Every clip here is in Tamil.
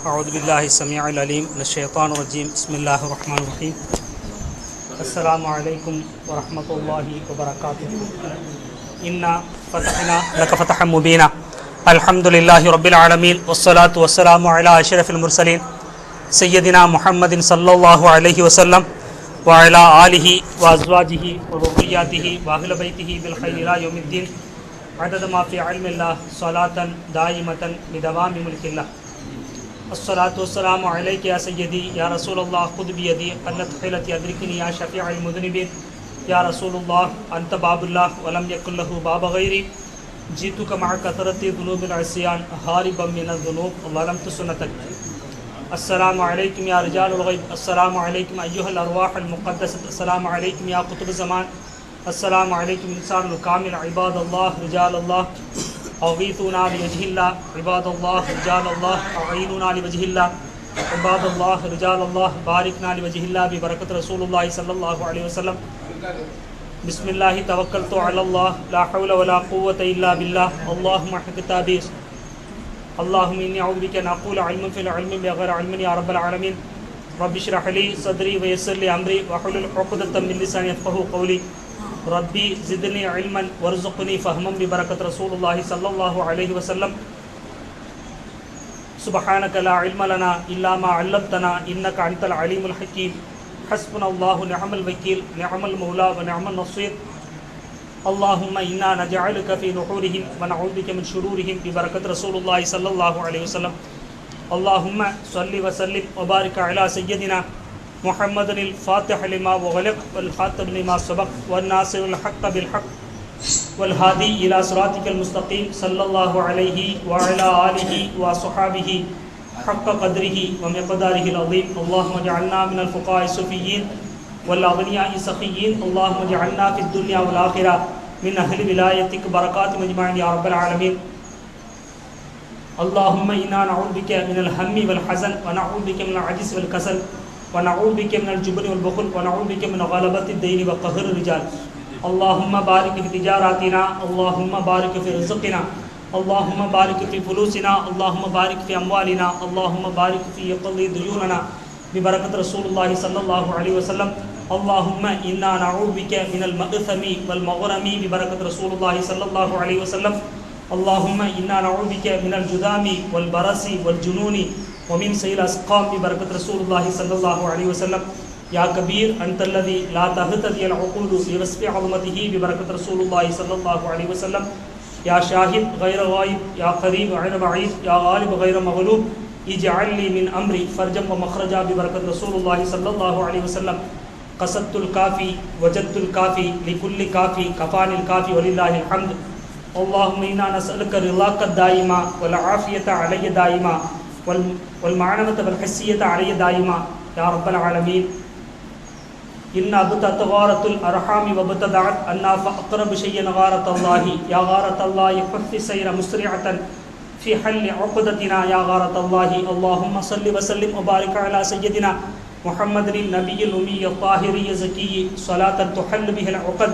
أعوذ بالله السميع العليم من الشيطان الرجيم بسم الله الرحمن الرحيم السلام عليكم ورحمة الله وبركاته إنا فتحنا لك فتحا مبينا الحمد لله رب العالمين والصلاة والسلام على أشرف المرسلين سيدنا محمد صلى الله عليه وسلم وعلى آله وأزواجه وذرياته وأهل بيته بالخير إلى يوم الدين عدد ما في علم الله صلاة دائمة بدوام ملك الله الصلاة والسلام عليك يا سيدي يا رسول الله خذ بيدي قلت حيلتي أدركني يا شفيع المذنبين يا رسول الله أنت باب الله ولم يكن له باب غيري جئتك مع كثرة ذنوب العصيان هاربا من الذنوب ظلمت سنتك السلام عليكم يا رجال الغيب السلام عليكم أيها الأرواح المقدسة السلام عليكم يا قطب الزمان السلام عليكم إنسان الكامل عباد الله رجال الله أغيثونا لوجه الله عباد الله رجال الله أعينونا لوجه الله عباد الله رجال الله باركنا لوجه الله ببركة رسول الله صلى الله عليه وسلم بسم الله توكلت على الله لا حول ولا قوة إلا بالله اللهم احفظ كتابي اللهم إني أعوذ بك أن أقول علما في العلم بغير علم يا رب العالمين رب اشرح لي صدري ويسر لي أمري واحلل عقدة من لساني يفقهوا قولي ربي زدني علما وارزقني فهما ببركة رسول الله صلى الله عليه وسلم سبحانك لا علم لنا إلا ما علمتنا إنك أنت العليم الحكيم حسبنا الله نعم الوكيل نعم المولى ونعم النصير اللهم إنا نجعلك في نحورهم ونعوذ بك من شرورهم ببركة رسول الله صلى الله عليه وسلم اللهم صل وسلم وبارك على سيدنا محمد الفاتح لما وغلق والخاتم لما سبق والناصر الحق بالحق والهادي إلى صراطك المستقيم صلى الله عليه وعلى آله وصحابه حق قدره ومقداره العظيم اللهم اجعلنا من الفقهاء الصوفيين والأغنياء السخيين اللهم اجعلنا في الدنيا والآخرة من أهل ولايتك بركات مجمعين يا رب العالمين اللهم إنا نعوذ بك من الهم والحزن ونعوذ بك من العجز والكسل ونعوذ بك من الجبن والبخل ونعوذ بك من غلبة الدين وقهر الرجال اللهم بارك في تجاراتنا اللهم بارك في رزقنا اللهم بارك في فلوسنا اللهم بارك في أموالنا اللهم بارك في قضاء ديوننا ببركة رسول الله صلى الله عليه وسلم اللهم إنا نعوذ بك من المأثم والمغرم ببركة رسول الله صلى الله عليه وسلم اللهم إنا نعوذ بك من الجذام والبرص والجنون ومن سيء الأسقام ببركة رسول الله صلى الله عليه وسلم يا كبير أنت الذي لا تهتدي العقول لوصف عظمته ببركة رسول الله صلى الله عليه وسلم يا شاهد غير غائب يا قريب غير بعيد يا غالب غير مغلوب اجعل لي من أمري فرجا ومخرجا ببركة رسول الله صلى الله عليه وسلم قصدت الكافي وجدت الكافي لكل كافي كفاني الكافي ولله الحمد اللهم إنا نسألك رضاك الدائما والعافية علي دائما والمعنوة والحسية علي دائما يا رب العالمين إن أبتت غارة الأرحام وابتدعت أنا فأقرب شيء غارة الله يا غارة الله حث سير مسرعة في حل عقدتنا يا غارة الله اللهم صل وسلم وبارك على سيدنا محمد النبي الأمي الطاهري الزكي صلاة تحل بها العقد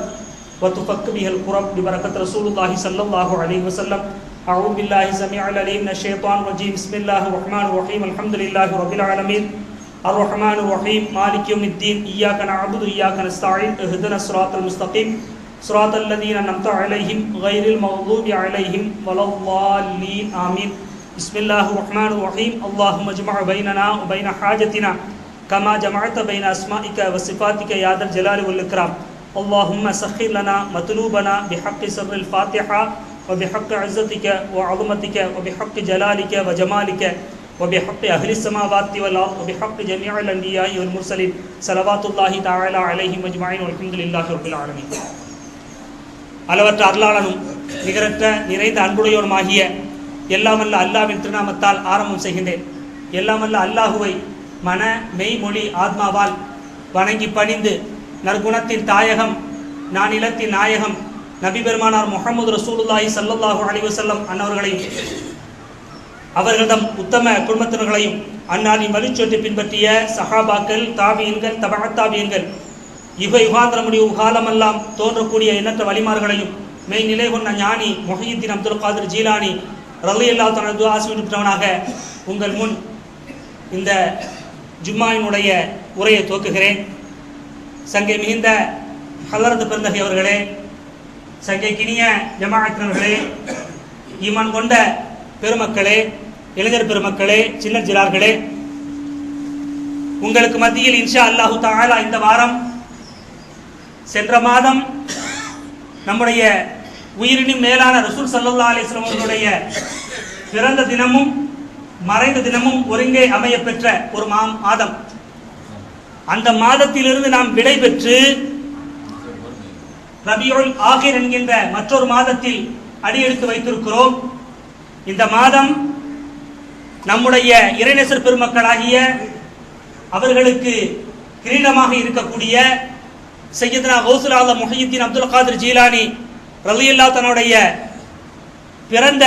وتفك بها الكرب ببركة رسول الله صلى الله عليه وسلم أعوذ بالله السميع العليم من الشيطان الرجيم بسم الله الرحمن الرحيم الحمد لله رب العالمين الرحمن الرحيم مالك يوم الدين إياك نعبد وإياك نستعين اهدنا الصراط المستقيم صراط الذين أنعمت عليهم غير المغضوب عليهم ولا الضالين آمين بسم الله الرحمن الرحيم اللهم اجمع بيننا وبين حاجتنا كما جمعت بين أسمائك وصفاتك يا ذا الجلال والإكرام اللهم سخر لنا مطلوبنا بحق سر الفاتحة وبحق عزتك وعظمتك وبحق جلالك وجمالك وبحق أهل السماوات والأرض وبحق جميع الأنبياء والمرسلين صلوات الله تعالى عليهم أجمعين والحمد لله رب العالمين அளவற்ற அருளாளனும் நிகரற்ற நிறைந்த அன்புடையோருமாகிய எல்லாமல்ல அல்லாஹ்வின் திருநாமத்தால் ஆரம்பம் செய்கின்றேன். எல்லாமல்ல அல்லாஹுவை மன மெய் மொழி ஆத்மாவால் வணங்கி பணிந்து நற்குணத்தின் தாயகம் நானிலத்தின் நாயகம் நபி பெருமானார் முஹம்மது ரசூலுல்லாஹி ஸல்லல்லாஹு அலைஹி வஸல்லம் அன்னவர்களையும் அவர்களிடம் உத்தம குடும்பத்தினர்களையும் அந்நாளின் வழிச்சோற்றி பின்பற்றிய சஹாபாக்கள் தாபியன்கள் தபஅத்தாபியன்கள் யுக யுகாந்திரமுடைய காலமெல்லாம் தோன்றக்கூடிய எண்ணற்ற வழிமார்களையும் மெய்நிலை கொண்ட ஞானி முஹியுத்தீன் அப்துல் காதிர் ஜீலானி ரலியல்லாஹு தஆலா ஆசிரியப்பட்டவனாக உங்கள் முன் இந்த ஜும்மாவினுடைய உரையை துவக்குகிறேன். சங்கை மிகுந்த ஹலரத் பெருந்தகை அவர்களே, சங்கை கிணிய ஜமாஅத்தினர்களே, ஈமான் கொண்ட பெருமக்களே, இளைஞர் பெருமக்களே, சின்னஞ்சிறார்களே, உங்களுக்கு மத்தியில் இன்ஷா அல்லாஹு தஆலா இந்த வாரம், சென்ற மாதம் நம்முடைய உயிரினும் மேலான ரசூல் ஸல்லல்லாஹு அலைஹி வஸல்லம் அவர்களுடைய பிறந்த தினமும் மறைந்த தினமும் ஒருங்கே அமைய பெற்ற ஒரு மாதம். அந்த மாதத்திலிருந்து நாம் விடை பெற்று ரபியுல் ஆகிர் என்கின்ற மற்றொரு மாதத்தில் அடியெடுத்து வைத்திருக்கிறோம். இந்த மாதம் நம்முடைய இறைநேசர் பெருமக்களாகிய அவர்களுக்கு கிரீடமாக இருக்கக்கூடிய சையதுனா கௌசுல் ஆலம் முஹய்யித்தீன் அப்துல் காதிர் ஜீலானி ரலியல்லாஹு தஆலாவுடைய பிறந்த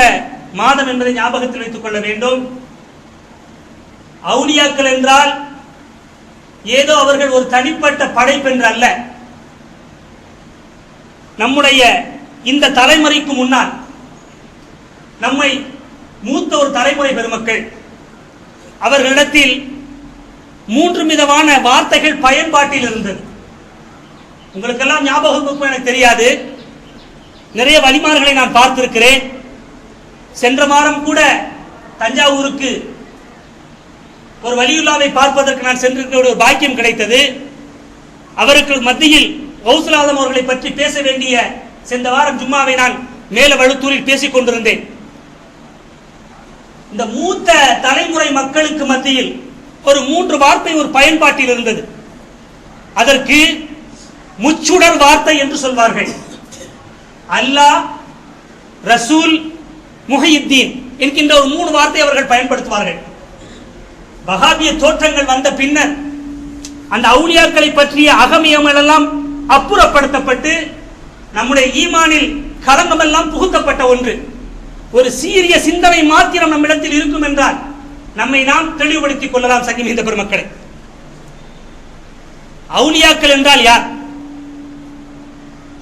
மாதம் என்பதை ஞாபகத்தில் வைத்துக் கொள்ள வேண்டும். அவுலியாக்கள் என்றால் ஏதோ அவர்கள் ஒரு தனிப்பட்ட படைப்பு என்று அல்ல. நம்முடைய இந்த தலைமுறைக்கு முன்னால் நம்மை மூத்த ஒரு தலைமுறை பெருமக்கள், அவர்களிடத்தில் 3 விதமான வார்த்தைகள் பயன்பாட்டில் இருந்தது. உங்களுக்கெல்லாம் ஞாபகம் எனக்கு தெரியாது. நிறைய வலிமார்களை நான் பார்த்திருக்கிறேன். சென்ற வாரம் கூட தஞ்சாவூருக்கு ஒரு வலியுல்லாவை பார்ப்பதற்கு நான் சென்றிருக்கிற ஒரு பாக்கியம் கிடைத்தது. அவருக்கு மத்தியில் கௌசுல் ஆலம் அவர்களை பற்றி பேச வேண்டிய சென்ற வாரம் ஜும்மாவை நான் மேல வழுத்தூரில் பேசிக் கொண்டிருந்தேன். இந்த மூத்த தலைமுறை மக்களுக்கு மத்தியில் ஒரு 3 வார்த்தை ஒரு பயன்பாட்டில் இருந்தது. அதற்கு முச்சுடர் வார்த்தை என்று சொல்வார்கள். அல்லாஹ், ரசூல், முஹய்யித்தீன் என்கின்ற ஒரு 3 வார்த்தை அவர்கள் பயன்படுத்துவார்கள். வஹாபிய தோற்றங்கள் வந்த பின்னர் அந்த அவுலியாக்களை பற்றிய அகமியங்கள் எல்லாம் அப்புறப்படுத்தப்பட்டு நம்முடைய ஈமானில் களங்கமெல்லாம் புகுத்தப்பட்ட ஒன்று. ஒரு சீரிய சிந்தனை மாத்திரம் நம்மிடத்தில் இருக்கும் என்றால் நம்மை நாம் தெளிவுபடுத்திக் கொள்ளலாம். சங்கி மிகுந்த பெருமக்களை, அவுலியாக்கள் என்றால் யார்?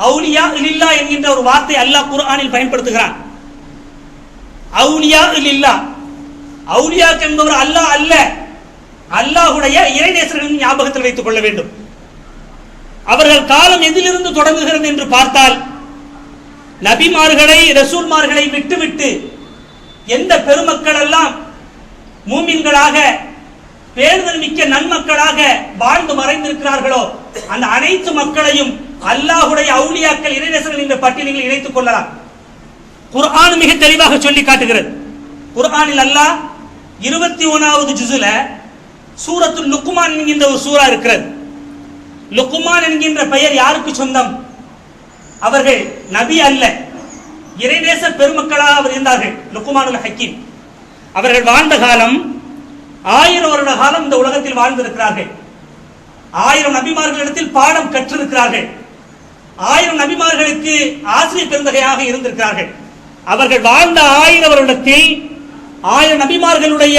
அவுலியா இல்லா என்கின்ற ஒரு வார்த்தை அல்லாஹ் குர்ஆனில் பயன்படுத்துகிறான். அவுலியா இல்லா, அவுலியாக்கள் என்பவர் அல்லாஹ் அல்ல, அல்லாஹ்வுடைய இறைநேசர்களின் ஞாபகத்தில் வைத்துக் கொள்ள வேண்டும். அவர்கள் காலம் எதிலிருந்து தொடங்குகிறது என்று பார்த்தால், நபிமார்களை ரசூல்மார்களை விட்டுவிட்டு எந்த பெருமக்கள் எல்லாம் மூமின்களாக பேணுதல் மிக்க நன்மக்களாக வாழ்ந்து மறைந்திருக்கிறார்களோ அந்த அனைத்து மக்களையும் அல்லாஹ்வுடைய அவுலியாக்கள் இறைநேசர்கள் என்ற பட்டியலில் இணைத்துக் கொள்ளலாம். குர்ஆன் மிக தெளிவாக சொல்லி காட்டுகிறது. குர்ஆனில் அல்லாஹ் 21வது ஜுஸ்ல சூரத்துல் லுக்மான் என்கின்ற ஒரு சூரா இருக்கிறது. லுக்மான் என்கின்ற பெயர் யாருக்கு சொந்தம்? அவர்கள் நபி அல்ல, இறைநேசர் பெருமக்களாக அவர் இருந்தார்கள். லுக்மானுல் ஹக்கீம் அவர்கள் வாழ்ந்த காலம் 1000 வருட காலம் இந்த உலகத்தில் வாழ்ந்திருக்கிறார்கள். 1000 நபிமார்களிடத்தில் பாடம் கற்றிருக்கிறார்கள். 1000 நபிமார்களுக்கு ஆசிரியர் பெருந்தகையாக இருந்திருக்கிறார்கள். அவர்கள் வாழ்ந்த 1000 வருடத்தில் 1000 நபிமார்களுடைய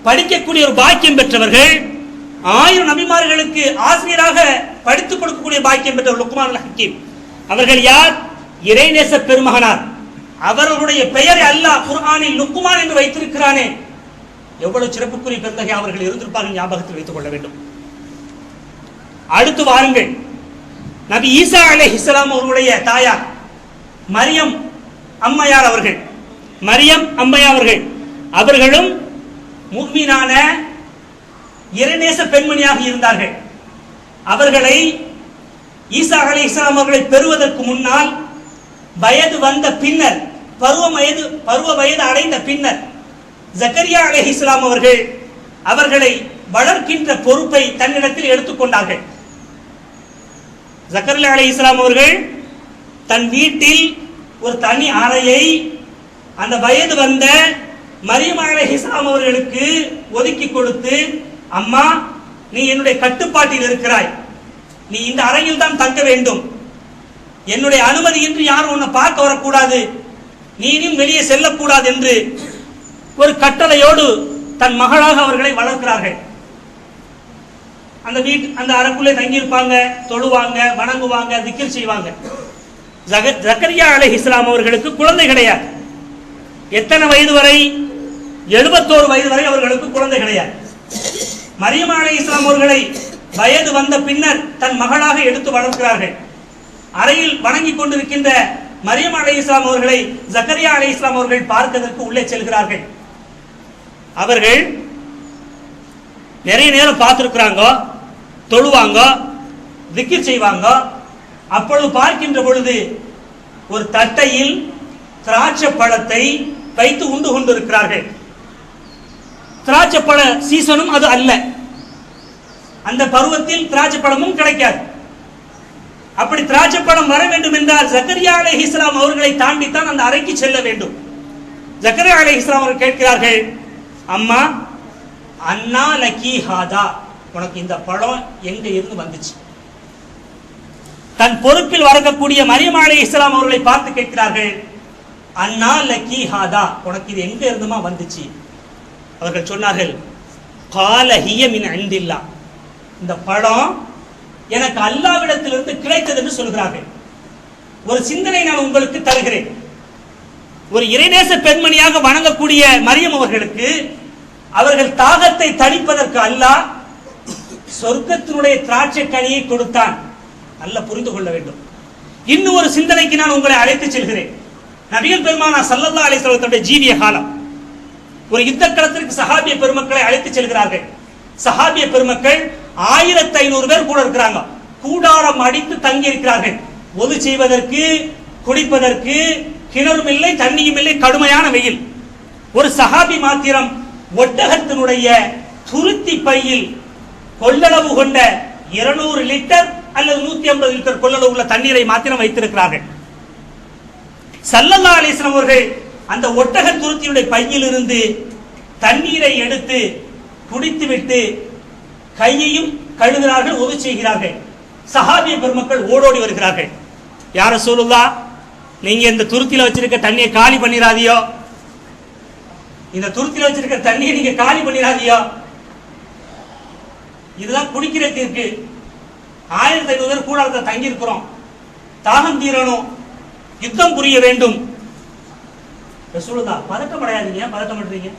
படிக்கக்கூடிய ஒரு பாக்கியம் பெற்றவர்கள், 1000 நபிமார்களுக்கு ஆசிரியராக படித்துக் கொடுக்கக்கூடிய பாக்கியம் பெற்ற லுக்மானுல் ஹக்கீம் அவர்கள் யார்? இறைநேச பெருமகனார். அவர்களுடைய பெயரை அல்லாஹ் குர்ஆனில் லுக்மான் என்று வைத்திருக்கிறானே, எவ்வளவு சிறப்புக்குரிய பெருந்தகை அவர்கள் இருந்திருப்பார்கள், ஞாபகத்தில் வைத்துக் கொள்ள வேண்டும். அடுத்து வாருங்கள், நபி ஈசா அலைஹிஸ்ஸலாம் அவர்களுடைய தாயார் மரியம் அம்மையார் அவர்கள், மரியம் அம்மையார் அவர்கள், அவர்களும் முஃமினான இறைநேச பெண்மணியாக இருந்தார்கள். அவர்களை ஈசா அலைஹிஸ்ஸலாம் அவர்களை பெறுவதற்கு முன்னால் வயது வந்த பின்னர், பருவ வயது அடைந்த பின்னர் ஜக்கரியா அலைஹிஸ்ஸலாம் அவர்கள் அவர்களை வளர்க்கின்ற பொறுப்பை தன்னிடத்தில் எடுத்துக்கொண்டார்கள். ஜக்கரியா அலைஹிஸ்ஸலாம் அவர்கள் தன் வீட்டில் ஒரு தனி அறையை அந்த வயது வந்த மரியம் அலைஹிஸ்ஸலாம் அவர்களுக்கு ஒதுக்கி கொடுத்து, அம்மா நீ என்னுடைய கட்டுப்பாட்டில் இருக்கிறாய், நீ இந்த அறையில் தான் தங்க வேண்டும், என்னுடைய அனுமதியின்றி யாரும் உன்னை பார்க்க வரக்கூடாது, நீனும் வெளியே செல்லக்கூடாது என்று ஒரு கட்டளையோடு தன் மகளாக அவர்களை வளர்க்கிறார்கள். அந்த அறைக்குள்ளே தங்கியிருப்பாங்க, தொழுவாங்க, வணங்குவாங்க, திக்ர் செய்வாங்க. ஜக்கரியா அலைஹிஸ்ஸலாம் அவர்களுக்கு குழந்தை கிடையாது. எத்தனை வயது வரை? 71 வயது வரை அவர்களுக்கு குழந்தை கிடையாது. மரியம் அலைஹிஸ்ஸலாம் அவர்களை வயது வந்த பின்னர் தன் மகளாக எடுத்து வளர்க்கிறார்கள். அறையில் வணங்கி கொண்டிருக்கின்ற மரியம் அலைஹிஸ்ஸலாம் அவர்களை ஜக்கரியா அலைஹிஸ்ஸலாம் அவர்கள் பார்ப்பதற்கு உள்ளே செல்கிறார்கள். அவர்கள் நிறைய நேரம் பார்த்திருக்கிறாங்க, தொழுவாங்க, திக்ர் செய்வாங்க. அப்பொழுது பார்க்கின்ற பொழுது ஒரு தட்டையில் திராட்சை பழத்தை வைத்து உண்டு கொண்டிருக்கிறார்கள். திராட்சை பழ சீசனும் அது அல்ல, அந்த பருவத்தில் திராட்சை பழமும் கிடைக்காது. அப்படி திராட்சை பழம் வர வேண்டும் என்றால் ஜக்கரியா அலைஹிஸ்ஸலாம் அவர்களை தாண்டித்தான் அந்த அறைக்கு செல்ல வேண்டும். ஜக்கரியா அலைஹிஸ்ஸலாம் அவர்கள் கேட்கிறார்கள், அம்மா அன்னா லக்கி ஹாதா, உனக்கு இந்த பழம் எங்க இருந்து வந்துச்சு? தன் பொறுப்பில் வரக்கூடிய மரியம் அலைஹிஸ்ஸலாம் அவர்களை பார்த்து கேட்கிறார்கள், அன்னா லக்கி ஹாதா, உனக்கு இது எங்க இருந்துமா வந்துச்சு? அவர்கள் சொன்னார்கள், கால ஹிய மின் இன்டில்லாஹ், இந்த பழம் எனக்கு அல்லாஹ்விடத்திலிருந்து கிடைத்தது என்று சொல்கிறார்கள். ஒரு சிந்தனை நான் உங்களுக்கு தருகிறேன். ஒரு இறைநேச பெண்மணியாக வணங்கக்கூடிய மரியம் அவர்களுக்கு அவர்கள் தாகத்தை தணிப்பதற்கு அல்லாஹ் சொர்க்கத்தினுடைய திராட்சை கனியை கொடுத்தான். நல்லா புரிந்து கொள்ள வேண்டும். இன்னும் ஒரு சிந்தனைக்கு நான் உங்களை அழைத்து செல்கிறேன். நபிகள் பெருமானார் ஸல்லல்லாஹு அலைஹி வஸல்லம் ஜீவிய காலம் ஒரு யுத்த களத்திற்கு சஹாபிய பெருமக்களை அழைத்து செல்கிறார்கள். சஹாபிய பெருமக்கள் 1500 பேர் கூட இருக்கிறாங்க. கூடாரம் அடித்து தங்கி இருக்கிறார்கள். ஒது செய்வதற்கு, குடிப்பதற்கு கிணறும் இல்லை, தண்ணியும் இல்லை, கடுமையான வெயில். ஒரு சஹாபி மாத்திரம் ஒட்டகத்தினுடைய துருத்தி பையில் கொள்ளளவு கொண்ட 200 லிட்டர் அல்லது 150 லிட்டர் கொள்ளளவு உள்ள தண்ணீரை மாத்திரம் வைத்திருக்கிறார்கள். ஸல்லல்லாஹு அலைஹி வஸல்லம் அவர்கள் அந்த ஒட்டக துருத்தியுடைய பையில் இருந்து தண்ணீரை எடுத்து குடித்துவிட்டு கையையும் கழுவுகிறார்கள், ஒது செய்கிறார்கள். சஹாபிய பெருமக்கள் ஓடோடி வருகிறார்கள். யா ரசூலுல்லாஹ், நீங்க இந்த துருத்தியில வச்சிருக்க தண்ணியை காலி பண்ணிராதியோ, இந்த துருத்தியில வச்சிருக்க தண்ணியை நீங்க காலி பண்ணிராதியோ, இதுதான் குடிக்கிறதுக்கு 1500 பேர் கூடாரத்தில் தங்கி இருக்கிறோம், தாகம் தீரணும், யுத்தம் புரிய வேண்டும். ரசூலுல்லாஹ், பதட்டம் அடையாதீங்க, பதட்டம் பண்றீங்க.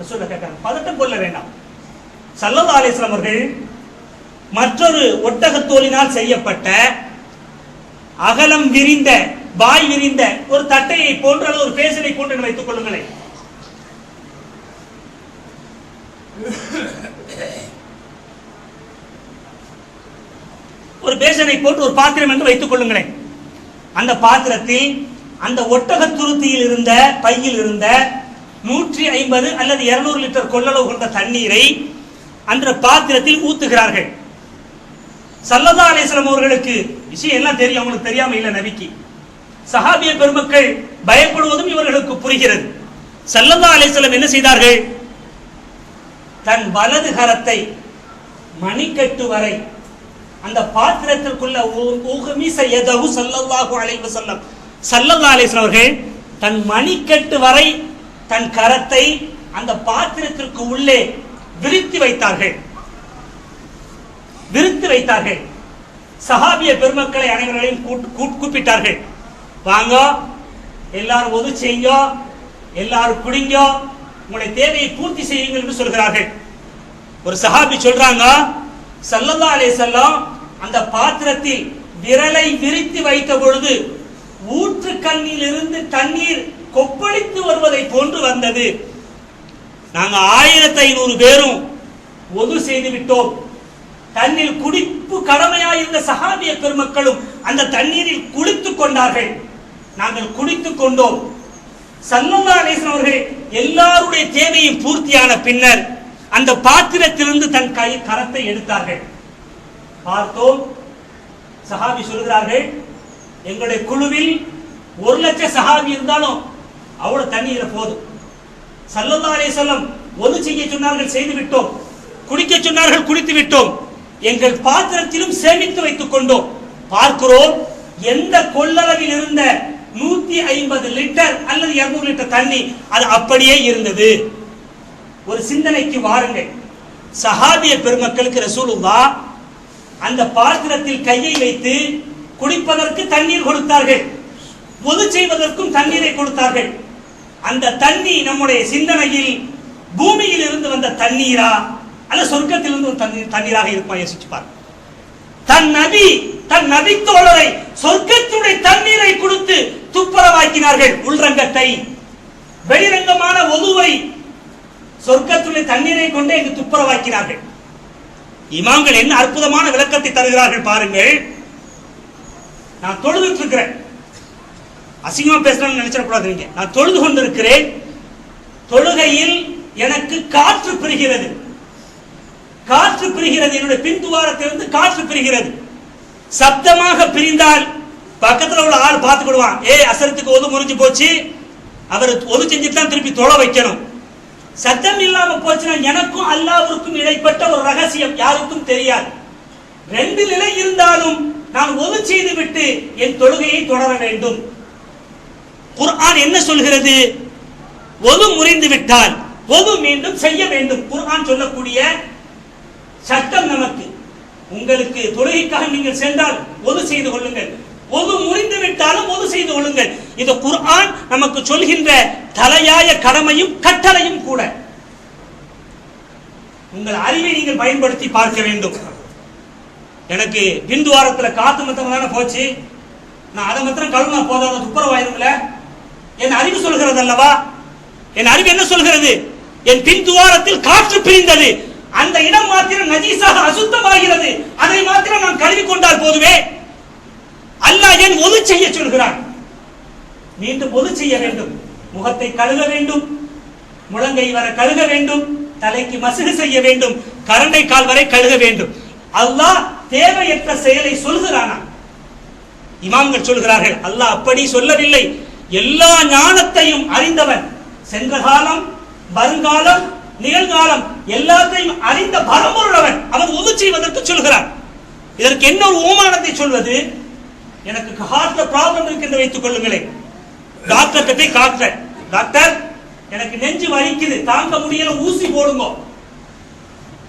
ரசூலுல்லாஹ் கேட்கிறாங்க, பதட்டம் கொள்ள வேண்டாம். ஸல்லல்லாஹு அலைஹி வஸல்லம் அவர்கள் மற்றொரு ஒட்டகத்தோலினால் செய்யப்பட்ட அகலம் விரிந்த, வாய் விரிந்த ஒரு தட்டையை போன்ற அல்லது ஒரு பேசனை போன்று வைத்துக் கொள்ளுங்களேன். ஒரு பேசனை போட்டு ஒரு பாத்திரம் என்று வைத்துக் கொள்ளுங்களேன். அந்த பாத்திரத்தில் அந்த ஒட்டக துருத்தியில் இருந்த பையில் இருந்த 150 அல்லது 200 லிட்டர் கொள்ளளவு கொண்ட தண்ணீரை அந்த பாத்திரத்தில் ஊத்துகிறார்கள். ஸல்லல்லாஹு அலைஹி வஸல்லம் அவர்களுக்கு விஷயம் எல்லாம் தெரியும், அவங்களுக்கு தெரியாம இல்ல நபிக்கு. சஹாபிய பெருமக்கள் பயப்படுவதும் இவர்களுக்கு புரிகிறது. ஸல்லல்லாஹு அலைஹி வஸல்லம் என்ன செய்தார்கள்? தன் வலது கரத்தை மணிக்கட்டு வரை அந்த பாத்திரத்திற்குள்ள ஸல்லல்லாஹு அலைஹி வஸல்லம் அவர்கள் தன் மணிக்கட்டு வரை தன் கரத்தை அந்த பாத்திரத்திற்கு உள்ளே விரித்து வைத்தார்கள். சஹாபிய பெருமக்களை அனைவர்களையும் கூப்பிட்டார்கள். வாங்க, எல்லாரும் ஒது செய்யுங்க, எல்லாரும் குடிங்க, உங்களுடைய தேவையை பூர்த்தி செய்யுங்கள் என்று சொல்கிறார்கள். ஒரு சஹாபி சொல்றாங்க, ஸல்லல்லாஹு அலைஹி வஸல்லம் அந்த பாத்திரத்தில் விரலை விரித்து வைத்த பொழுது ஊற்று கண்ணில் இருந்து தண்ணீர் கொப்பளித்து வருவதை போன்று வந்தது. நாங்க 1500 பேரும் ஒது செய்து விட்டோம். தண்ணீர் குடிப்பு கடமையாயிருந்த சஹாபிய பெருமக்களும் அந்த தண்ணீரில் குளித்துக் கொண்டார்கள். நாங்கள் குடித்துக் கொண்டோம். ஸல்லல்லாஹு அலைஹி வஸல்லம் அவர்கள் எல்லாருடைய தேவையும் பூர்த்தியான பின்னர் அந்த பாத்திரத்திலிருந்து தன் கரத்தை எடுத்தார்கள். பார்த்தோம், சஹாபி சொல்கிறார்கள், எங்களுடைய குழுவில் 1,00,000 சஹாபி இருந்தாலும் அவ்வளவு தண்ணீர போதும். ஸல்லல்லாஹு அலைஹி வஸல்லம் ஒது செய்ய சொன்னார்கள், செய்து விட்டோம். குடிக்க சொன்னார்கள், குடித்து விட்டோம். எங்கள் பாத்திரத்திலும் சேமித்து வைத்துக் கொண்டோம். பார்க்கிறோம், எந்த கொள்ளளவில் இருந்த 150 லிட்டர் அல்லது 200 லிட்டர் தண்ணி அது அப்படியே இருந்தது. ஒரு சிந்தனைக்கு வாருங்கள். சஹாபிய பெருமக்களுக்கு ரசூலுல்லாஹ் அந்த பாத்திரத்தில் கையை வைத்து குடிப்பதற்கு தண்ணீர் கொடுத்தார்கள், ஒது செய்வதற்கும் தண்ணீரை கொடுத்தார்கள். அந்த தண்ணி நம்முடைய சிந்தனையில் பூமியில் இருந்து வந்த தண்ணீரா அல்ல சொர்க்கத்திலிருந்து தண்ணீராக இருக்குமா யோசிச்சு பாரு. தன் நபி தோழரை சொர்க்கத்துடைய தண்ணீரை கொடுத்து துப்புரவாக்கினார்கள். உள்ரங்கத்தை, வெளிரங்கமான ஒதுவை சொர்க்கத்துடைய தண்ணீரை கொண்டே இங்கு துப்புரவாக்கினார்கள். இமாம்கள் என்ன அற்புதமான விளக்கத்தை தருகிறார்கள் பாருங்கள். நான் தொழுதுட்டு இருக்கிறேன், அசிங்கமா பேசணும்னு நினைச்சிடக்கூடாது. நீங்க, நான் தொழுது கொண்டிருக்கிறேன். தொழுகையில் எனக்கு காற்று பிரிகிறது. என்னுடைய பின்துவாரத்திலிருந்து காற்று பிரிகிறது. சப்தமாக பிரிந்தால் பக்கத்தில் உள்ள ஆள் பார்த்துக்கிடுவான், அசரத்துக்கு ஒது முறிஞ்சு போச்சு, அவர் ஒது செஞ்சுட்டு தான் திருப்பி தொழ வைக்கணும். சத்தம் இல்லாம போச்சுன்னா எனக்கும் அல்லாஹ்வுக்கும் இடைப்பட்ட ஒரு ரகசியம் யாருக்கும் தெரியாது. ரெண்டு நிலை இருந்தாலும் நான் ஒது செய்து விட்டு என் தொழுகையை தொடர வேண்டும். குர்ஆன் என்ன சொல்கிறது? ஒது முறிந்து விட்டால் ஒது மீண்டும் செய்ய வேண்டும். குர்ஆன் சொல்லக்கூடிய சட்டம் நமக்கு. உங்களுக்கு தொழுகைக்காக நீங்கள் சென்றால் ஒது செய்து கொள்ளுங்கள், ஒது முறிந்து விட்டாலும் ஒது செய்து கொள்ளுங்கள். இது குர்ஆன் நமக்கு சொல்கின்ற தலையாய கடமையும் கட்டளையும் கூட. உங்கள் அறிவை நீங்கள் பயன்படுத்தி பார்க்க வேண்டும். எனக்கு பிந்துவாரத்தில் காத்து மத்தம் தானே போச்சு, நான் அதை மாத்திரம் கழுவினா போதாத துப்புரவாயிருங்கள? என் அறிவு சொல்கிறது அல்லவா? என் அறிவு என்ன சொல்கிறது? என் பின்துவாரத்தில் காற்று பிரிந்தது, அந்த இடம் மாத்திரம் நஜீஸாக அசுத்தமாகிறது, அதை மாத்திரம் நான் கழுவி கொண்டால் போதுவே. அல்லாஹ் ஏன் ஒது செய்ய சொல்கிறான்? மீண்டும் ஒது செய்ய வேண்டும், முகத்தை கழுக வேண்டும், முழங்கை வர கழுக வேண்டும், தலைக்கு மசுகு செய்ய வேண்டும், கரண்டை கால் வரை கழுக வேண்டும். அல்லாஹ் தேவையற்ற செயலை சொல்கிறானா? இமாம்கள் சொல்கிறார்கள், அல்லாஹ் அப்படி சொல்லவில்லை. எல்லா ஞானத்தையும் அறிந்தவன், சென்ற காலம், வருங்காலம், நிகழ்காலம் எல்லாத்தையும் அறிந்த பரம்பொருளவன், அவன் ஒது செய்வதற்கு சொல்கிறான். இதற்கு என்ன ஒரு ஓமானத்தை சொல்வது? எனக்கு ஹார்ட்ல ப்ராப்ளம் இருக்கு என்று வைத்துக் கொள்ளுங்களேன். டாக்டர் கிட்ட காட்டுறேன், டாக்டர் எனக்கு நெஞ்சு வலிக்குது, தாங்க முடியல, ஊசி போடுங்க.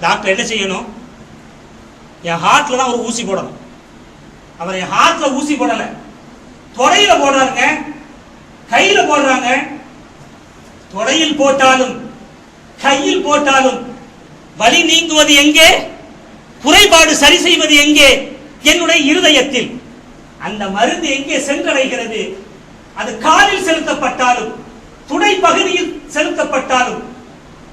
டாக்டர் என்ன செய்யணும்? என் ஹார்ட்ல தான் ஒரு ஊசி போடணும். அவர் என் ஹார்ட்ல ஊசி போடல, தொடையில போடுறாங்க, கையில போடுறாங்க. தொடையில் போட்டாலும் கையில் போட்டாலும் வலி நீங்குவது எங்கே? குறைபாடு சரி செய்வது எங்கே? என்னுடைய இருதயத்தில். அந்த மருந்து எங்கே சென்றடைகிறது? அது காலில் செலுத்தப்பட்டாலும், துடை பகுதியில் செலுத்தப்பட்டாலும்,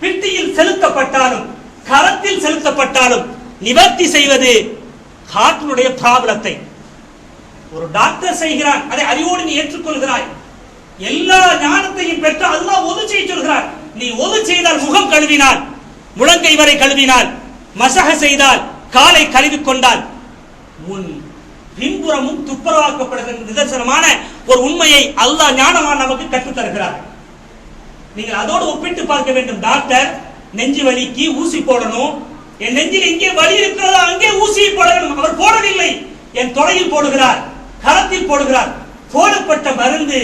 பிட்டியில் செலுத்தப்பட்டாலும், கரத்தில் செலுத்தப்பட்டாலும் நிவர்த்தி செய்வது ஹார்ட்டினுடைய ப்ராப்ளத்தை ஒரு டாக்டர் செய்கிறான். அதை அறிவோடு நீ ஏற்றுக்கொள்கிறாய். எல்லா ஞானத்தையும் பெற்ற அல்லாஹ் ஒது செய்ய சொல்கிறார். நீ ஒது செய்தால், முகம் கழுவினால், முழங்கை வரை கழுவினால், மசக செய்தால், காலை கழுவி கொண்டால் உன் பின்புறமும் துப்புரவாக்கப்படுகிற நிதர்சனமான ஒரு உண்மையை அல்லாஹ் ஞானவான் நமக்கு கற்றுத் தருகிறார். நீங்கள் அதோடு ஒப்பிட்டு பார்க்க வேண்டும். டாக்டர் நெஞ்சு வலிக்கு ஊசி போடணும், என் நெஞ்சில் எங்கே வலி இருக்கிறதோ அங்கே ஊசியை போட வேண்டும். அவர் போடவில்லை, என் தொடையில் போடுகிறார், கரத்தில் போடுகிறார். போடப்பட்ட மருந்து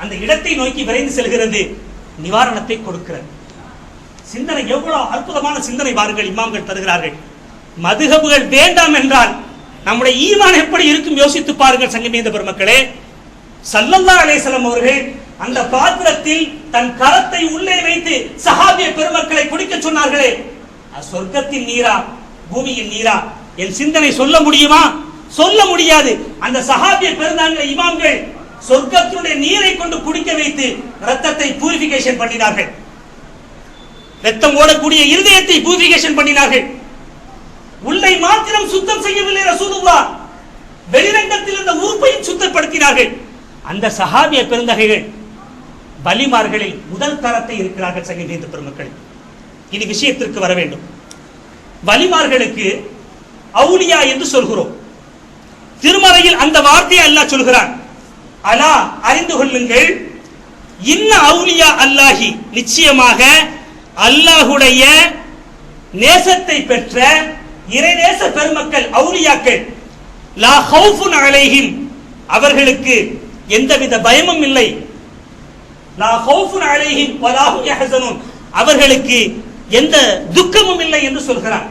அந்த இடத்தை நோக்கி விரைந்து செல்கிறது, நிவாரணத்தை கொடுக்கிறது. சிந்தனை எவ்வளவு அற்புதமான சிந்தனை பாருங்கள், இமாம்கள் தருகிறார்கள். மதுஹபுகள் வேண்டாம் என்றால் நம்முடைய ஈமான் எப்படி இருக்கும் யோசித்து பாருங்கள். சங்கமேந்த பெருமக்களே, ஸல்லல்லாஹு அலைஹி வஸல்லம் அவர்கள் அந்த பாத்திரத்தில் தன் கரத்தை உள்ளே வைத்து சஹாபிய பெருமக்களை குடிக்க சொன்னார்களே, சொர்க்கத்தின் நீரா பூமியின் நீரா? என் சிந்தனை சொல்ல முடியுமா? சொல்ல முடியாது. அந்த சஹாபிய பெருந்தாங்க இமாம்கள் சொர்க்கத்தினுடைய நீரை கொண்டு குடிக்க வைத்து ரத்தத்தை பூரிபிகேஷன் பண்ணினார்கள். ரத்தம் ஓடக்கூடிய இருதயத்தை பூரிபிகேஷன் பண்ணினார்கள். உள்ளே மாத்திரம் சுத்தம் செய்யவில்லை ரசூலுல்லாஹ், வெளிரங்கத்தில் அந்த உறுப்பையும் சுத்தப்படுத்தினார்கள். அந்த சஹாபிய பெருந்தகைகள் பலிமார்களில் முதல் தரத்தை இருக்கிறார்கள். சங்கீத பெருமக்கள், இனி விஷயத்திற்கு வர வேண்டும். வலிமார்களுக்கு அவுலியா என்று சொல்கிறோம். திருமறையில் அந்த வார்த்தையை அல்லாஹ் சொல்கிறான். அலா, அறிந்து கொள்ளுங்கள், இன்ன அவுலியா அல்லாஹி, நிச்சயமாக அல்லாஹுடைய நேசத்தை பெற்ற இறைநேச பெருமக்கள் அவுலியாக்கள், லா ஹவுஃபுன் அலைஹிம், அவர்களுக்கு எந்தவித பயமும் இல்லை, லா ஹவுஃபுன் அலைஹிம் வலா ஹும் யஹ்ஸனூன், அவர்களுக்கு எந்த துக்கமும் இல்லை என்று சொல்கிறார்.